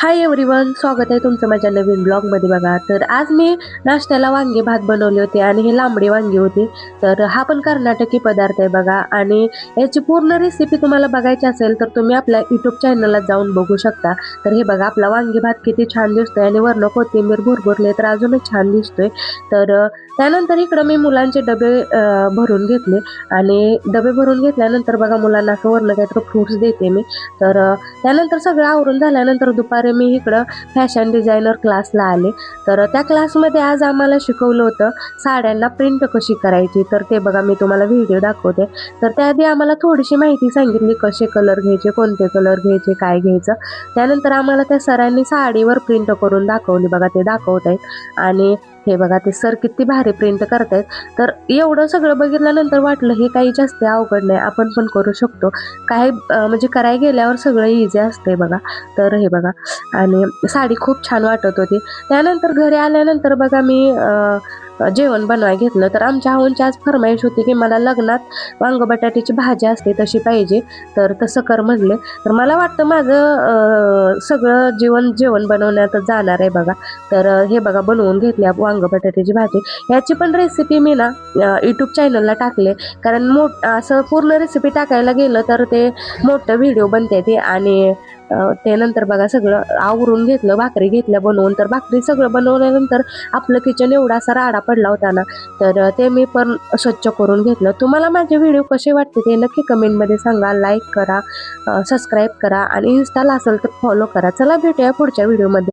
Hi everyone, स्वागत आहे तुमचं माझ्या नवीन ब्लॉगमध्ये. बघा, तर आज मी नाश्त्याला वांगे भात बनवले होते आणि हे लांबडी वांगी होती. तर हा पण कर्नाटकी पदार्थ आहे बघा, आणि याची पूर्ण रेसिपी तुम्हाला बघायची असेल तर तुम्ही आपल्या यूट्यूब चॅनलला जाऊन बघू शकता. तर हे बघा, आपला वांगे भात किती छान दिसतोय आणि वर्ण कोथिंबीर भुरभुरले तर अजूनच छान दिसतोय. तर त्यानंतर इकडं मी मुलांचे डबे भरून घेतले, आणि डबे भरून घेतल्यानंतर बघा, मुलांना असं वर्ण काहीतरी फ्रुट्स देते मी. तर त्यानंतर सगळं आवरून झाल्यानंतर दुपारी मी इकडं फॅशन डिझायनर क्लासला आले. तर त्या क्लासमध्ये आज आम्हाला शिकवलं होतं साड्यांना प्रिंट कशी करायची. तर ते बघा, मी तुम्हाला व्हिडिओ दाखवते. तर त्याआधी आम्हाला थोडीशी माहिती सांगितली, कसे कलर घ्यायचे, कोणते कलर घ्यायचे, काय घ्यायचं. त्यानंतर आम्हाला त्या सरांनी साडीवर प्रिंट करून दाखवली. बघा, ते दाखवत आहेत, आणि हे बघा, ते सर किती भारी प्रिंट करतायत. तर एवढं सगळं बघितल्यानंतर वाटलं हे काही जास्त अवघड नाही, आपण पण करू शकतो. काय म्हणजे करायला गेल्यावर सगळं इझी असते बघा. तर हे बघा, आणि साडी खूप छान वाटत होती. त्यानंतर घरी आल्यानंतर बघा, मी जेवण बनवायला घेतलं. तर आमच्या आऊंची आज फरमाईश होती की मला लग्नात वांग बटाट्याची भाजी असते तशी पाहिजे, तर तसं कर म्हणले. तर मला वाटतं माझं सगळं जेवण बनवण्यातच जाणार आहे बघा. तर हे बघा, बनवून घेतली वांग बटाट्याची भाजी. याची पण रेसिपी मी ना यूट्यूब चॅनलला टाकले, कारण असं पूर्ण रेसिपी टाकायला गेलं तर ते मोठं व्हिडिओ बनते ते. आणि ते नंतर बघा, सगळं आवरून घेतलं, भाकरी घेतल्या बनवून. तर भाकरी सगळं बनवल्यानंतर आपलं किचन एवढा असा राडा पडला होता ना, तर ते मी पण स्वच्छ करून घेतलं. तुम्हाला माझे व्हिडिओ कसे वाटते ते नक्की कमेंटमध्ये सांगा. लाईक करा, सबस्क्राईब करा, आणि इन्स्टाला असेल तर फॉलो करा. चला, भेटूया पुढच्या व्हिडिओमध्ये.